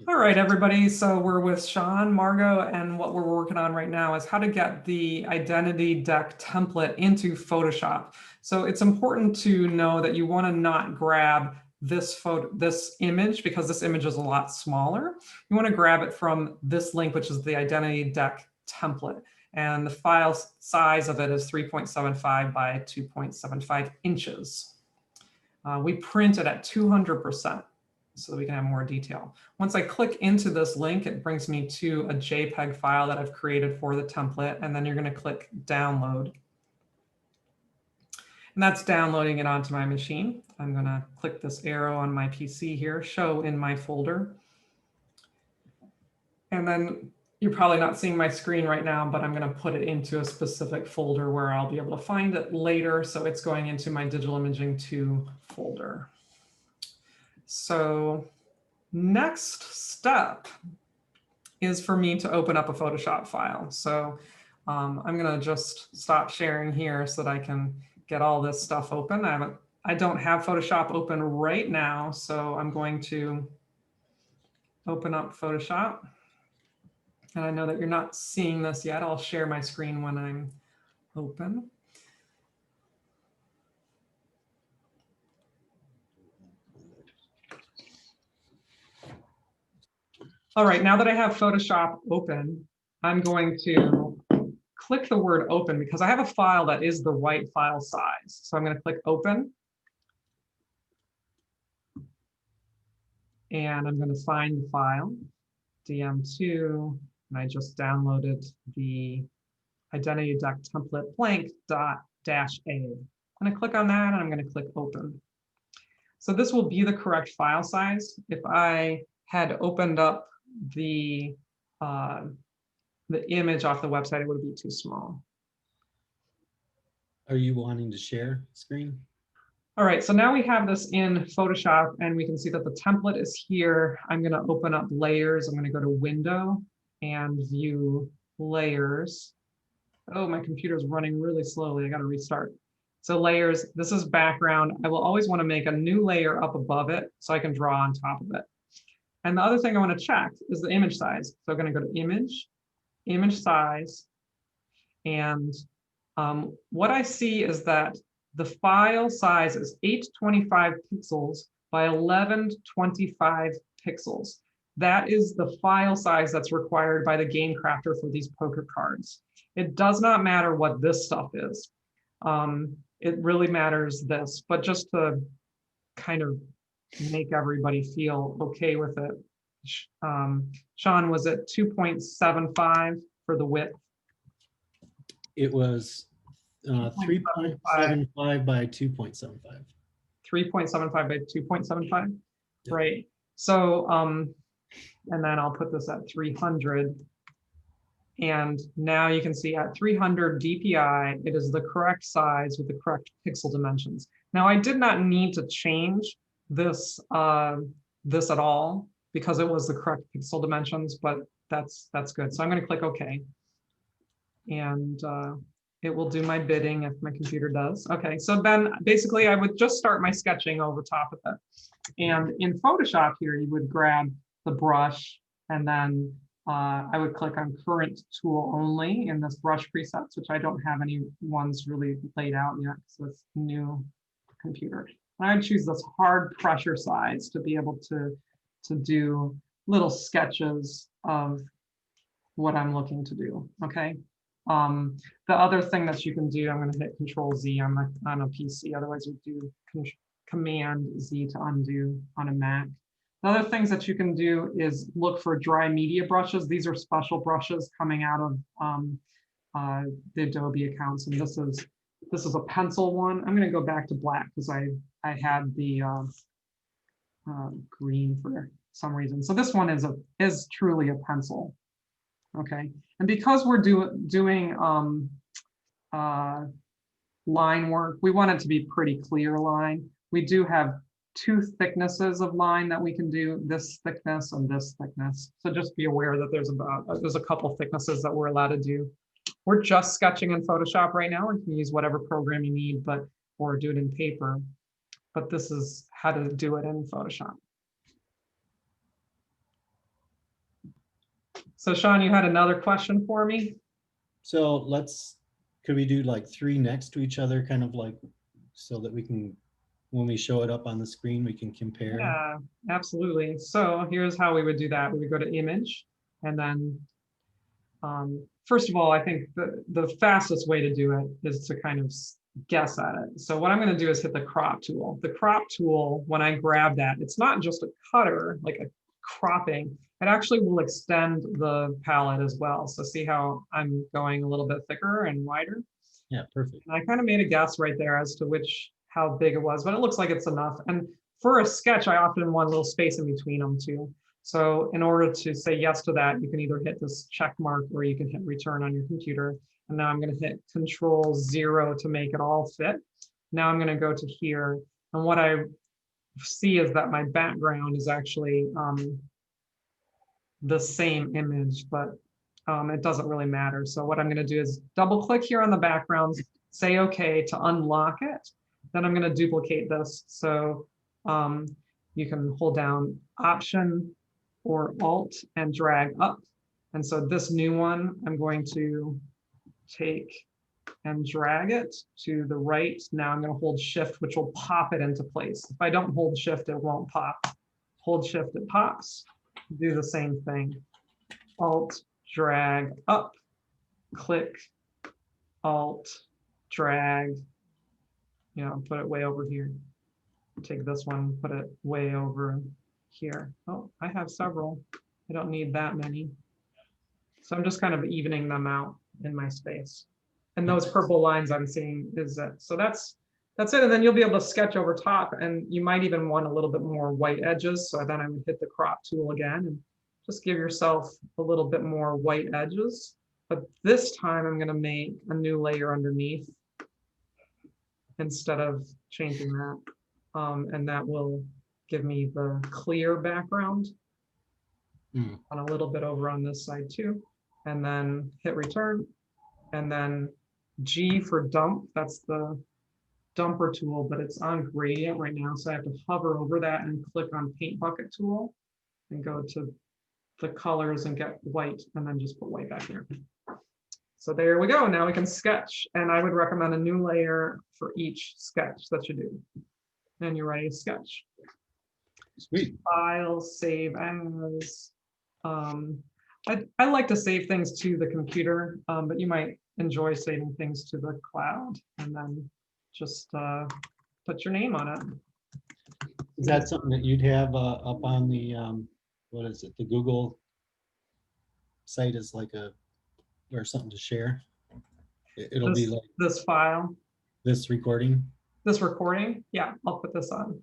All right, everybody. So we're with Sean, Margot, and what we're working on right now is how to get the identity deck template into Photoshop. So it's important to know that you want to not grab this image because this image is a lot smaller. You want to grab it from this link, which is the identity deck template. And the file size of it is 3.75 by 2.75 inches. We print it at 200%. So that we can have more detail. Once I click into this link, it brings me to a JPEG file that I've created for the template, and then you're going to click download. And that's downloading it onto my machine. I'm going to click this arrow on my PC here, show in my folder. And then you're probably not seeing my screen right now, but I'm going to put it into a specific folder where I'll be able to find it later. So it's going into my Digital Imaging 2 folder. So next step is for me to open up a Photoshop file. So I'm going to just stop sharing here so that I can get all this stuff open. I don't have Photoshop open right now, so I'm going to open up Photoshop. And I know that you're not seeing this yet. I'll share my screen when I'm open. All right, now that I have Photoshop open, I'm going to click the word open because I have a file that is the right file size. So I'm going to click open. And I'm going to find the file, DM2, and I just downloaded the identity deck template blank.-a. I'm going to click on that and I'm going to click open. So this will be the correct file size. If I had opened up the image off the website, it would be too small. Are you wanting to share screen? All right, so now we have this in Photoshop and we can see that the template is here. I'm going to open up layers. I'm going to go to window and view layers. Oh, my computer's running really slowly. I got to restart. So layers, this is background. I will always want to make a new layer up above it so I can draw on top of it. And the other thing I want to check is the image size. So I'm going to go to image, image size. And what I see is that the file size is 825 pixels by 1125 pixels. That is the file size that's required by the game crafter for these poker cards. It does not matter what this stuff is. It really matters this, but just to kind of make everybody feel okay with it. Sean, was it 2.75 for the width? It was 3.75 by 2.75. 3.75 by 2.75, yep. Right. So, and then I'll put this at 300. And now you can see at 300 DPI, it is the correct size with the correct pixel dimensions. Now I did not need to change this, this at all because it was the correct pixel dimensions, but that's good. So I'm going to click OK. And it will do my bidding if my computer does. Okay, so then basically I would just start my sketching over top of it. And in Photoshop here, you would grab the brush and then I would click on current tool only in this brush presets, which I don't have any ones really laid out yet, so it's new computer. And I would choose this hard pressure size to be able to do little sketches of what I'm looking to do, okay? The other thing that you can do, I'm going to hit Control Z on a PC, otherwise we do Command Z to undo on a Mac. The other things that you can do is look for dry media brushes. These are special brushes coming out of the Adobe accounts, and this is a pencil one. I'm going to go back to black because I had the green for some reason. So this one is truly a pencil. Okay, and because we're doing line work, we want it to be pretty clear line. We do have two thicknesses of line that we can do, this thickness and this thickness. So just be aware that there's a couple thicknesses that we're allowed to do. We're just sketching in Photoshop right now. You can use whatever program you need, or do it in paper. But this is how to do it in Photoshop. So Sean, you had another question for me? So could we do like three next to each other, kind of like, so that we can, when we show it up on the screen, we can compare? Yeah, absolutely. So here's how we would do that. We would go to image and then first of all, I think the fastest way to do it is to kind of guess at it. So what I'm going to do is hit the crop tool. The crop tool, when I grab that, it's not just a cutter, like a cropping. It actually will extend the palette as well. So see how I'm going a little bit thicker and wider? Yeah, perfect. And I kind of made a guess right there as to how big it was, but it looks like it's enough. And for a sketch, I often want a little space in between them too. So in order to say yes to that, you can either hit this check mark or you can hit return on your computer. And now I'm going to hit Control-0 to make it all fit. Now I'm going to go to here. And what I see is that my background is actually the same image, but it doesn't really matter. So what I'm going to do is double click here on the backgrounds, say OK to unlock it. Then I'm going to duplicate this. So you can hold down Option or Alt and drag up. And so this new one, I'm going to take and drag it to the right. Now I'm going to hold Shift, which will pop it into place. If I don't hold Shift, it won't pop. Hold Shift, it pops. Do the same thing. Alt, drag up, click, Alt, drag, put it way over here. Take this one, put it way over here. Oh, I have several. I don't need that many. So I'm just kind of evening them out in my space. And those purple lines I'm seeing is it. So that's it. And then you'll be able to sketch over top, and you might even want a little bit more white edges. So then I would hit the crop tool again and just give yourself a little bit more white edges. But this time I'm going to make a new layer underneath instead of changing that. And that will give me the clear background. And a little bit over on this side too. And then hit return. And then G for dump, that's the dumper tool, but it's on gradient right now. So I have to hover over that and click on paint bucket tool and go to the colors and get white, and then just put white back here. So there we go. Now we can sketch. And I would recommend a new layer for each sketch that you do. And you're ready to sketch. Sweet. File, save as. I like to save things to the computer, but you might enjoy saving things to the cloud and then just put your name on it. Is that something that you'd have up on the, what is it, the Google site is like or something to share? It'll be like this file. This recording? This recording? Yeah, I'll put this on.